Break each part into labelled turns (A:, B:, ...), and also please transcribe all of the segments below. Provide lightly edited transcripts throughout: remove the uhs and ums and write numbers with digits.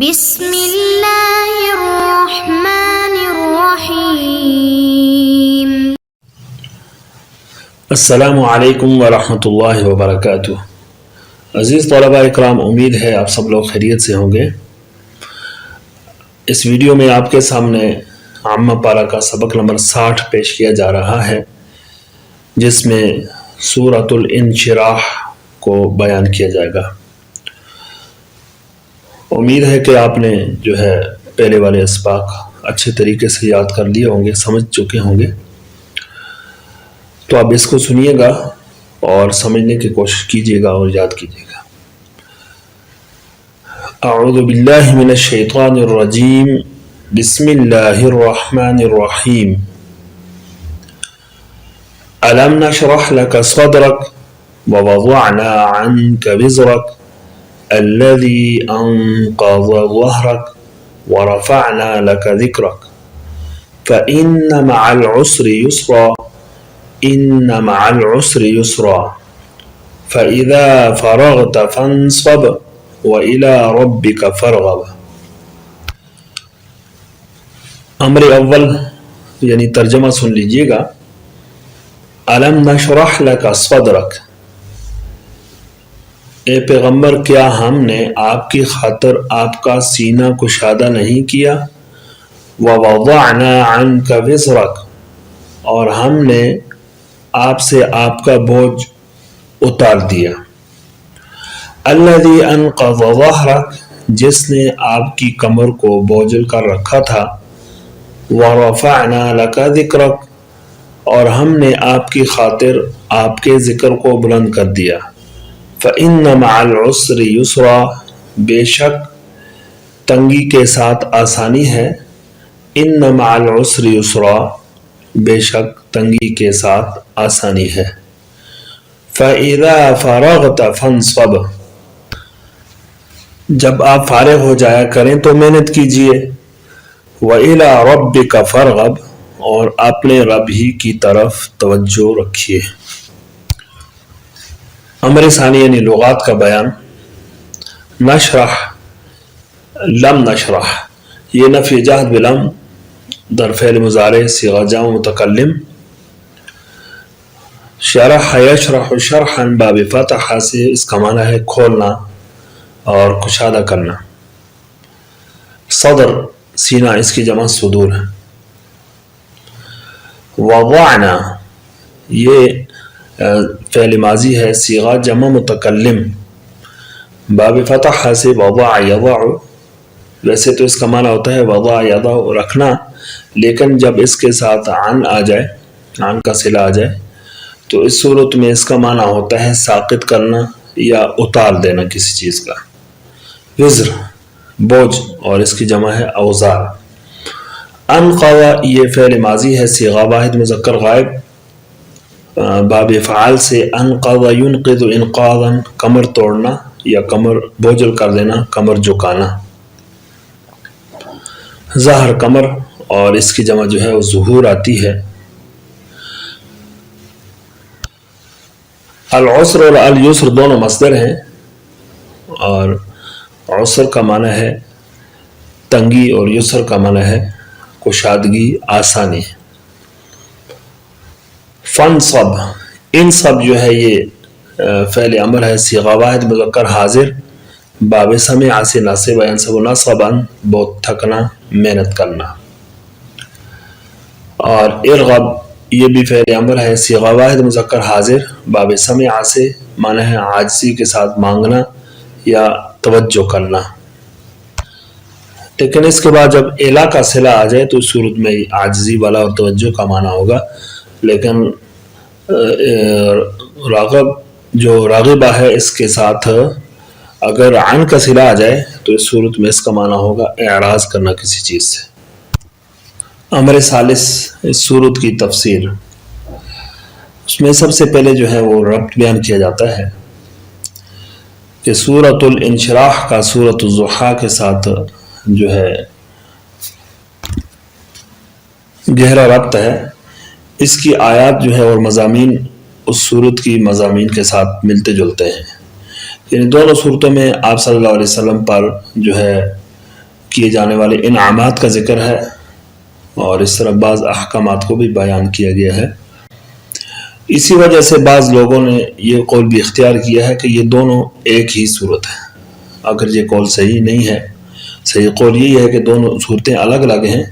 A: بسم اللہ الرحمن الرحیم۔
B: السلام علیکم ورحمۃ اللہ وبرکاتہ۔ عزیز طلباء اکرام، امید ہے آپ سب لوگ خیریت سے ہوں گے۔ اس ویڈیو میں آپ کے سامنے عامہ پارہ کا سبق نمبر 60 پیش کیا جا رہا ہے، جس میں سورۃ الانشراح کو بیان کیا جائے گا۔ امید ہے کہ آپ نے جو ہے پہلے والے اسباق اچھے طریقے سے یاد کر لیے ہوں گے، سمجھ چکے ہوں گے۔ تو آپ اس کو سنیے گا اور سمجھنے کی کوشش کیجیے گا اور یاد کیجیے گا۔ اعوذ باللہ من الشیطان الرجیم، بسم اللہ الرحمن الرحیم۔ ألم نشرح لك صدرك ووضعنا عنك وزرك الذي أنقض ظهرك ورفعنا لك ذكرك فإن مع العسر يسرا إن مع العسر يسرا فإذا فرغت فانصب وإلى ربك فارغب۔ امر اول یعنی ترجمہ سن لیجئے گا۔ ألم نشرح لك صدرك، اے پیغمبر کیا ہم نے آپ کی خاطر آپ کا سینہ کشادہ نہیں کیا؟ وَوَضَعْنَا عَنْكَ وِزْرَكَ، اور ہم نے آپ سے آپ کا بوجھ اتار دیا۔ الَّذِي أَنْقَضَ ظَهْرَكَ، جس نے آپ کی کمر کو بوجھل کر رکھا تھا۔ وَرَفَعْنَا لَكَ ذِكْرَكَ، اور ہم نے آپ کی خاطر آپ کے ذکر کو بلند کر دیا۔ فَإِنَّ مَعَ الْعُسْرِ يُسْرًا، بے شک تنگی کے ساتھ آسانی ہے۔ إِنَّ مَعَ الْعُسْرِ يُسْرًا، بے شک تنگی کے ساتھ آسانی ہے۔ فَإِذَا فَرَغْتَ فَانصَبْ، جب آپ فارغ ہو جایا کریں تو محنت کیجیے۔ وَإِلَى رَبِّكَ فَارْغَب، اور اپنے رب ہی کی طرف توجہ رکھیے۔ امر ثانی یعنی لغات کا بیان۔ نشرح، لم نشرح، یہ نفی جہد بلم در فعل مضارع صیغہ جمع متکلم۔ شرح یشرح شرحا باب فتح سے اس کا معنی ہے کھولنا اور کشادہ کرنا۔ صدر سینہ، اس کی جمع صدور ہے۔ وضعنا، یہ فعل ماضی ہے صیغہ جمع متکلم، باب فتح سے وضع یضع، ویسے تو اس کا معنی ہوتا ہے وضع یضع رکھنا، لیکن جب اس کے ساتھ عن آ جائے، عن کا صلہ آ جائے، تو اس صورت میں اس کا معنی ہوتا ہے ساقط کرنا یا اتار دینا کسی چیز کا۔ وزر بوجھ، اور اس کی جمع ہے اوزار۔ انقض، یہ فعل ماضی ہے صیغہ واحد مذکر غائب، باب فعال سے انقض ينقض انقاضا، کمر توڑنا یا کمر بوجھل کر دینا، کمر جھکانا۔ ظہر کمر، اور اس کی جمع جو ہے وہ ظہور آتی ہے۔ العسر اور الیسر دونوں مصدر ہیں، اور عسر کا معنی ہے تنگی اور یسر کا معنی ہے کشادگی، آسانی۔ فنصب، انصب جو ہے یہ فعل امر ہے صیغہ واحد مذکر حاضر، باب سمع سے ناصب ینصب نصبا، بہت تھکنا، محنت کرنا۔ اور ارغب، یہ بھی فعل امر ہے صیغہ واحد مذکر حاضر، باب سمع سے معنی ہے عاجزی کے ساتھ مانگنا یا توجہ کرنا۔ لیکن اس کے بعد جب الا کا صلہ آ جائے تو اس صورت میں عاجزی والا اور توجہ کا معنی ہوگا، لیکن راغب جو راغبہ ہے اس کے ساتھ اگر عن کا صلہ آ جائے تو اس صورت میں اس کا معنی ہوگا اعراض کرنا کسی چیز سے۔ امر ثالث، اس صورت کی تفسیر۔ اس میں سب سے پہلے جو ہے وہ ربط بیان کیا جاتا ہے کہ سورۃ الانشراح کا سورۃ الضحیٰ کے ساتھ جو ہے گہرا ربط ہے۔ اس کی آیات جو ہے اور مضامین اس سورت کی مضامین کے ساتھ ملتے جلتے ہیں، یعنی دونوں صورتوں میں آپ صلی اللہ علیہ وسلم پر جو ہے کیے جانے والے انعامات کا ذکر ہے اور اس طرح بعض احکامات کو بھی بیان کیا گیا ہے۔ اسی وجہ سے بعض لوگوں نے یہ قول بھی اختیار کیا ہے کہ یہ دونوں ایک ہی صورت ہے، اگر یہ قول صحیح نہیں ہے۔ صحیح قول یہی ہے کہ دونوں صورتیں الگ الگ ہیں،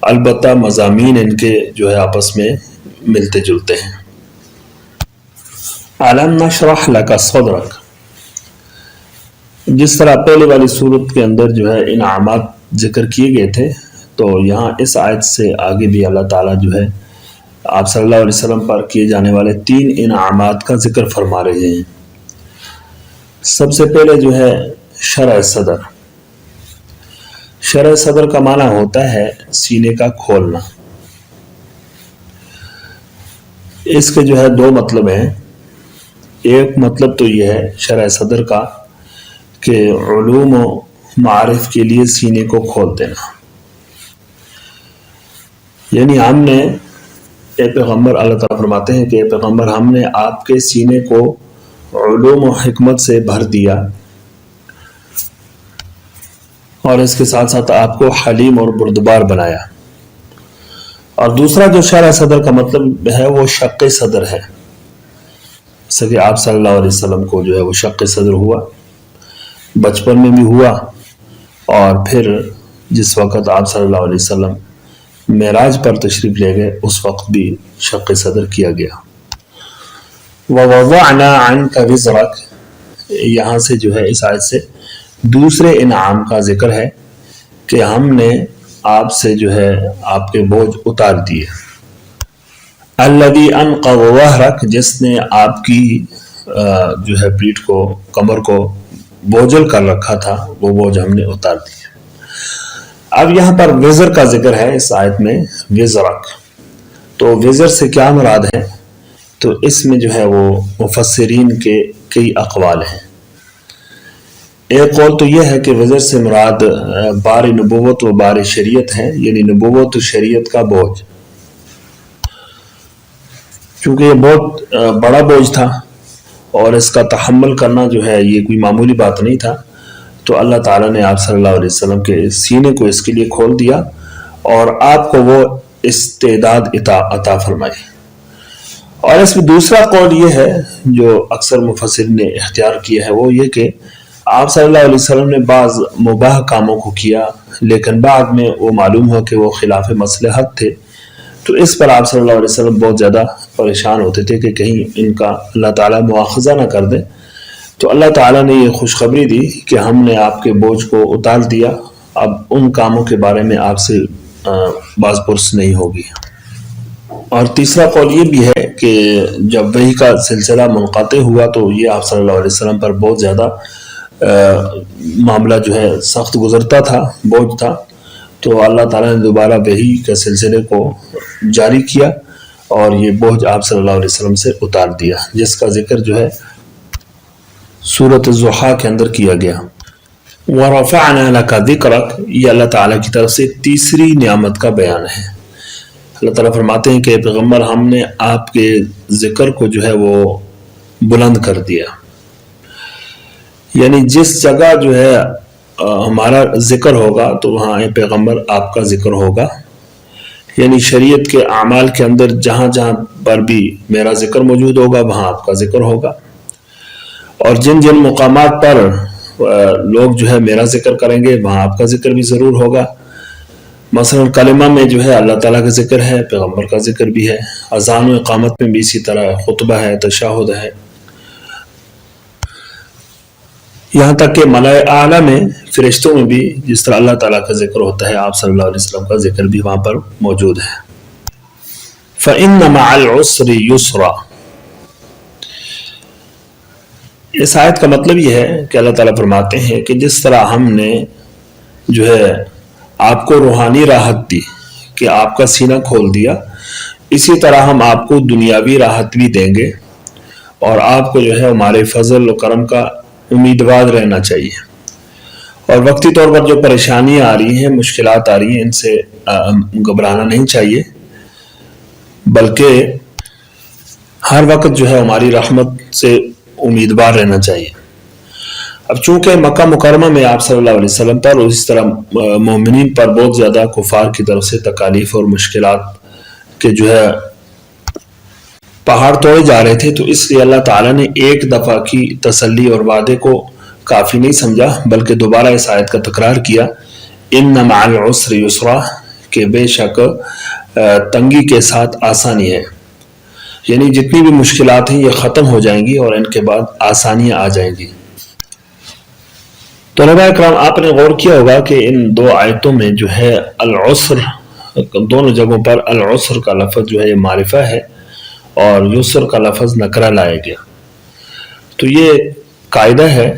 B: البتہ مضامین ان کے جو ہے آپس میں ملتے جلتے ہیں۔ أَلَمْ نَشْرَحْ لَكَ صَدْرَكَ، جس طرح پہلے والی صورت کے اندر جو ہے انعامات ذکر کیے گئے تھے، تو یہاں اس آیت سے آگے بھی اللہ تعالیٰ جو ہے آپ صلی اللہ علیہ وسلم پر کیے جانے والے 3 انعامات کا ذکر فرما رہے ہیں۔ سب سے پہلے جو ہے شرح صدر۔ شرح صدر کا معنی ہوتا ہے سینے کا کھولنا۔ اس کے جو ہے 2 مطلب ہیں۔ ایک مطلب تو یہ ہے شرح صدر کا کہ علوم و معارف کے لیے سینے کو کھول دینا، یعنی ہم نے اے پیغمبر، اللہ تعالیٰ فرماتے ہیں کہ اے پیغمبر ہم نے آپ کے سینے کو علوم و حکمت سے بھر دیا، اور اس کے ساتھ ساتھ آپ کو حلیم اور بردبار بنایا۔ اور دوسرا جو شرح صدر کا مطلب ہے وہ شق صدر ہے، جیسا کہ آپ صلی اللہ علیہ وسلم کو جو ہے وہ شق صدر ہوا، بچپن میں بھی ہوا، اور پھر جس وقت آپ صلی اللہ علیہ وسلم معراج پر تشریف لے گئے اس وقت بھی شق صدر کیا گیا۔ وَوَضَعْنَا عَنْكَ وِزْرَكَ، یہاں سے جو ہے اس آیت سے دوسرے انعام کا ذکر ہے کہ ہم نے آپ سے جو ہے آپ کے بوجھ اتار دیے۔ الَّذِي أَنْقَضَ ظَهْرَكَ، جس نے آپ کی جو ہے پیٹھ کو، کمر کو بوجھل کر رکھا تھا، وہ بوجھ ہم نے اتار دیا۔ اب یہاں پر وزر کا ذکر ہے اس آیت میں، وزرک، تو وزر سے کیا مراد ہے؟ تو اس میں جو ہے وہ مفسرین کے کئی اقوال ہیں۔ ایک قول تو یہ ہے کہ وزر سے مراد بار نبوت و بار شریعت ہے، یعنی نبوت و شریعت کا بوجھ، کیونکہ یہ بہت بڑا بوجھ تھا اور اس کا تحمل کرنا جو ہے یہ کوئی معمولی بات نہیں تھا، تو اللہ تعالیٰ نے آپ صلی اللہ علیہ وسلم کے سینے کو اس کے لیے کھول دیا اور آپ کو وہ استعداد عطا فرمائی۔ اور اس میں دوسرا قول یہ ہے جو اکثر مفسرین نے اختیار کیا ہے، وہ یہ کہ آپ صلی اللہ علیہ وسلم نے بعض مباح کاموں کو کیا، لیکن بعد میں وہ معلوم ہوا کہ وہ خلاف مصلحت تھے، تو اس پر آپ صلی اللہ علیہ وسلم بہت زیادہ پریشان ہوتے تھے کہ کہیں ان کا اللہ تعالیٰ مواخذہ نہ کر دے۔ تو اللہ تعالیٰ نے یہ خوشخبری دی کہ ہم نے آپ کے بوجھ کو اتار دیا، اب ان کاموں کے بارے میں آپ سے باز پرس نہیں ہوگی۔ اور تیسرا قول یہ بھی ہے کہ جب وحی کا سلسلہ منقطع ہوا تو یہ آپ صلی اللہ علیہ وسلم پر بہت زیادہ معاملہ جو ہے سخت گزرتا تھا، بوجھ تھا، تو اللہ تعالیٰ نے دوبارہ وحی کے سلسلے کو جاری کیا اور یہ بوجھ آپ صلی اللہ علیہ وسلم سے اتار دیا، جس کا ذکر جو ہے سورۃ الضحیٰ کے اندر کیا گیا۔ وَرَفَعْنَا لَكَ ذِكْرَكَ، یہ اللہ تعالیٰ کی طرف سے تیسری نعمت کا بیان ہے۔ اللہ تعالیٰ فرماتے ہیں کہ پیغمبر ہم نے آپ کے ذکر کو جو ہے وہ بلند کر دیا، یعنی جس جگہ جو ہے ہمارا ذکر ہوگا تو وہاں اے پیغمبر آپ کا ذکر ہوگا، یعنی شریعت کے اعمال کے اندر جہاں جہاں پر بھی میرا ذکر موجود ہوگا وہاں آپ کا ذکر ہوگا، اور جن جن مقامات پر لوگ جو ہے میرا ذکر کریں گے وہاں آپ کا ذکر بھی ضرور ہوگا۔ مثلا کلمہ میں جو ہے اللہ تعالیٰ کا ذکر ہے، پیغمبر کا ذکر بھی ہے، اذان و اقامت میں بھی اسی طرح، خطبہ ہے، تشہد ہے، یہاں تک کہ ملائے اعلیٰ میں، فرشتوں میں بھی جس طرح اللہ تعالیٰ کا ذکر ہوتا ہے آپ صلی اللہ علیہ وسلم کا ذکر بھی وہاں پر موجود ہے۔ فَإِنَّ مَعَ الْعُسْرِ يُسْرًا، اس آیت کا مطلب یہ ہے کہ اللہ تعالیٰ فرماتے ہیں کہ جس طرح ہم نے جو ہے آپ کو روحانی راحت دی کہ آپ کا سینہ کھول دیا، اسی طرح ہم آپ کو دنیاوی راحت بھی دیں گے، اور آپ کو جو ہے ہمارے فضل و کرم کا امیدوار رہنا چاہیے، اور وقتی طور پر جو پریشانیاں آ رہی ہیں، مشکلات آ رہی ہیں، ان سے گھبرانا نہیں چاہیے، بلکہ ہر وقت جو ہے ہماری رحمت سے امیدوار رہنا چاہیے۔ اب چونکہ مکہ مکرمہ میں آپ صلی اللہ علیہ وسلم پر اور اس طرح مومنین پر بہت زیادہ کفار کی طرف سے تکالیف اور مشکلات کے جو ہے پہاڑ توڑے جا رہے تھے، تو اس لیے اللہ تعالیٰ نے ایک دفعہ کی تسلی اور وعدے کو کافی نہیں سمجھا، بلکہ دوبارہ اس آیت کا تکرار کیا، ان مع العسر یسرا، کہ بے شک تنگی کے ساتھ آسانی ہے، یعنی جتنی بھی مشکلات ہیں یہ ختم ہو جائیں گی اور ان کے بعد آسانیاں آ جائیں گی۔ طلباء اکرام، آپ نے غور کیا ہوگا کہ ان دو آیتوں میں جو ہے العسر، دونوں جگہوں پر العسر کا لفظ جو ہے یہ معرفہ ہے اور یسر کا لفظ نکرہ لایا گیا۔ تو یہ قاعدہ ہے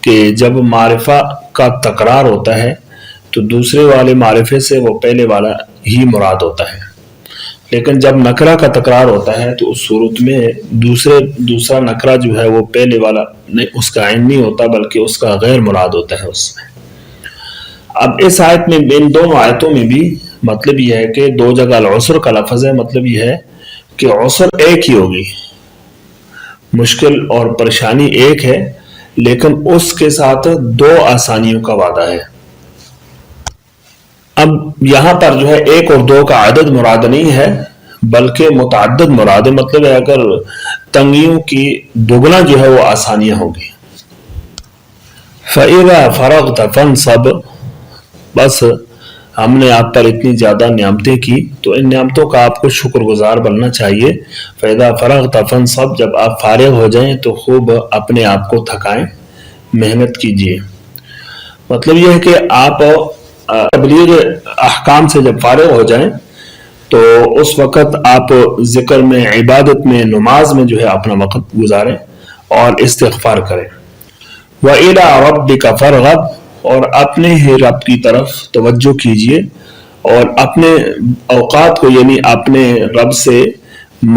B: کہ جب معرفہ کا تکرار ہوتا ہے تو دوسرے والے معرفے سے وہ پہلے والا ہی مراد ہوتا ہے، لیکن جب نکرہ کا تکرار ہوتا ہے تو اس صورت میں دوسرا نکرہ جو ہے وہ پہلے والا اس کا عین نہیں ہوتا، بلکہ اس کا غیر مراد ہوتا ہے اس میں۔ اب اس آیت میں، ان دونوں آیتوں میں بھی مطلب یہ ہے کہ دو جگہ العسر کا لفظ ہے، مطلب یہ ہے کہ عسر ایک ہی ہوگی، مشکل اور پریشانی ایک ہے، لیکن اس کے ساتھ دو آسانیوں کا وعدہ ہے۔ اب یہاں پر جو ہے ایک اور دو کا عدد مراد نہیں ہے، بلکہ متعدد مراد ہے، مطلب ہے اگر تنگیوں کی دگنا جو ہے وہ آسانیاں ہوگی۔ فَإِذَا فَرَغْتَ فَانْصَبْ، بس ہم نے آپ پر اتنی زیادہ نعمتیں کی تو ان نعمتوں کا آپ کو شکر گزار بننا چاہیے۔ فَإِذَا فَرَغْتَ فَانْصَبْ، جب آپ فارغ ہو جائیں تو خوب اپنے آپ کو تھکائیں، محنت کیجیے۔ مطلب یہ ہے کہ آپ تبلیغ احکام سے جب فارغ ہو جائیں تو اس وقت آپ ذکر میں، عبادت میں، نماز میں جو ہے اپنا وقت گزاریں اور استغفار کریں۔ وَإِلَىٰ رَبِّكَ فَارْغَب، اور اپنے ہی رب کی طرف توجہ کیجیے اور اپنے اوقات کو، یعنی اپنے رب سے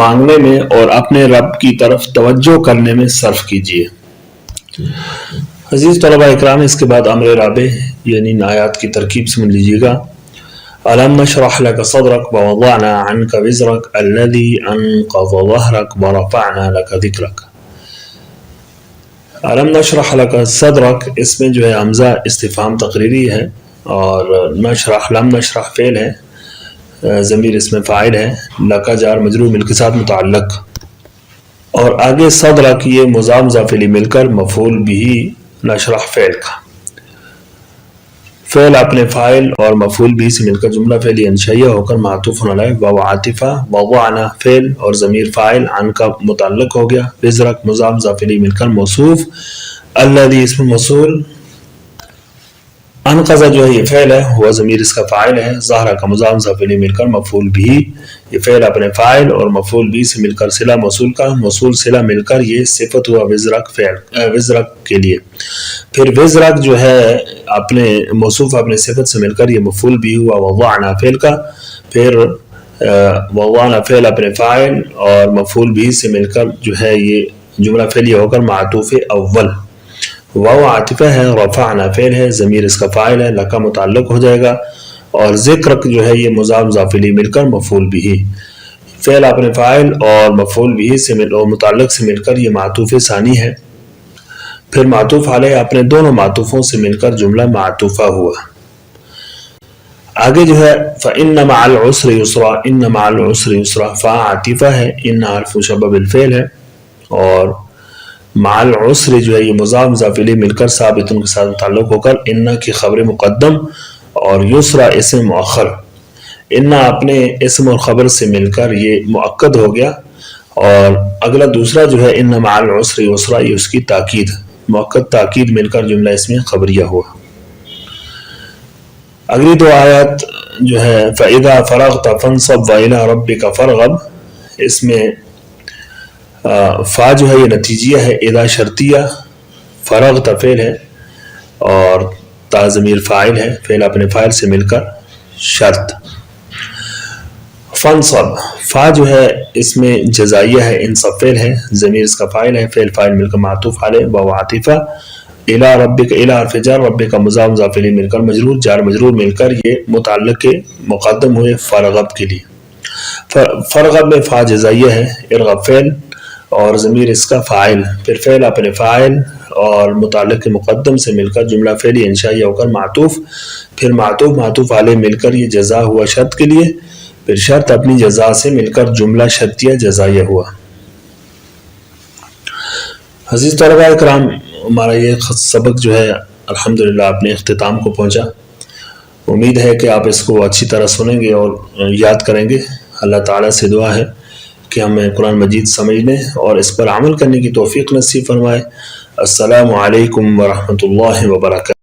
B: مانگنے میں اور اپنے رب کی طرف توجہ کرنے میں صرف کیجیے۔ عزیز طلباء اکرام، اس کے بعد امر رابع یعنی ان آیات کی ترکیب سمجھ لیجیے گا۔ أَلَمْ نَشْرَحْ لَكَ صَدْرَكَ وَوَضَعْنَا عَنْكَ وِزْرَكَ الَّذِي أَنْقَضَ ظَهْرَكَ وَرَفَعْنَا لَكَ ذِكْرَكَ۔ علم نشرح لک صدرک، اس میں جو ہے حمزہ استفہام تقریری ہے، اور نشرح، لم نشرح فعل ہے، ضمیر اس میں فاعل ہے، لکا جار مجرور مل کے ساتھ متعلق، اور آگے صدرک یہ مضاف مضاف الیہ مل کر مفعول بھی نشرح فعل کا، فعل اپنے فاعل اور مفعول بھی سے مل کر جملہ فعلی انشائیہ ہو کر معطوف علیہ واو عاطفہ، وضعنا فعل اور ضمیر فاعل، عن کا متعلق ہو گیا، وزرک مضاف مضاف الیہ مل کر موصوف، الذی اسم موصول، انقذ جو ہے یہ فعل ہے، ہوا ضمیر اس کا فاعل ہے، ظاہرہ کا مضاف مضاف الیہ مل کر مفعول بھی، یہ فعل اپنے فاعل اور مفعول بھی سے مل کر صلہ موصول کا، موصول صلہ مل کر یہ صفت ہوا وزرک فعل، وزرک کے لیے، پھر وزرک جو ہے اپنے موصوف اپنے صفت سے مل کر یہ مفعول بھی ہوا وضعنا فعل کا، پھر وضعنا فعل اپنے فاعل اور مفعول بھی سے مل کر جو ہے یہ جملہ فعلیہ ہو کر معطوف اول، واو عاطفہ ہے، رفعنا فعل ہے، ضمیر اس کا فاعل ہے، لکا متعلق ہو جائے گا، اور ذکر جو ہے یہ مضاف مضاف الیہ مل کر مفعول بھی، فعل اپنے فاعل اور مفعول بھی سے مل اور متعلق سے مل کر یہ معطوف ثانی ہے، پھر معطوف علیہ اپنے دونوں معطوفوں سے مل کر جملہ معطوفہ ہوا۔ آگے جو ہے فَإِنَّ مَعَ الْعُسْرِ يُسْرًا، إِنَّ مَعَ الْعُسْرِ يُسْرًا، فا عاطفہ ہے، ان حرف مشبہ بالفعل ہے، اور مع العسر جو ہے یہ مضاف مضاف الیہ مل کر ثابت کے ساتھ متعلق ہو کر ان کی خبر مقدم اور یسرا اسم مؤخر، ان اپنے اسم اور خبر سے مل کر یہ مؤکد ہو گیا، اور اگلا دوسرا جو ہے ان مع العسر یسرا، یہ اس کی تاکید، مؤکد تاکید مل کر جملہ اس میں خبریہ ہوا۔ اگلی دو آیات جو ہے فَإِذَا فَرَغْتَ فَانْصَبْ وَإِلَىٰ رَبِّكَ فَارْغَب، اس میں فا جو ہے یہ نتیجیہ ہے، اذا شرطیہ، فرغت فعل ہے اور تا ضمیر فاعل ہے، فعل اپنے فاعل سے مل کر شرط، فانصب، فا جو ہے اس میں جزائیہ ہے، انصب فعل ہے، ضمیر اس کا فاعل ہے، فعل فاعل مل کر معطوف علیہ واو عاطفہ، الی ربک، الی حرف جر، ربک مضاف مضاف الیہ مل کر مجرور، جار مجرور مل کر یہ متعلق کے مقدم ہوئے فرغب کے لیے، فرغب میں فا جزائیہ ہے، ارغب فعل اور ضمیر اس کا فاعل، پھر فعل اپنے فاعل اور متعلق کے مقدم سے مل کر جملہ فعلی انشائی ہو کر معطوف، پھر معطوف معطوف علیہ مل کر یہ جزا ہوا شرط کے لیے، پھر شرط اپنی جزا سے مل کر جملہ شرطیہ جزائیہ ہوا۔ عزیز طلباء اکرام، ہمارا یہ سبق جو ہے الحمدللہ اپنے اختتام کو پہنچا۔ امید ہے کہ آپ اس کو اچھی طرح سنیں گے اور یاد کریں گے۔ اللہ تعالیٰ سے دعا ہے کہ ہمیں قرآن مجید سمجھنے اور اس پر عمل کرنے کی توفیق نصیب فرمائے۔ السلام علیکم ورحمۃ اللہ وبرکاتہ۔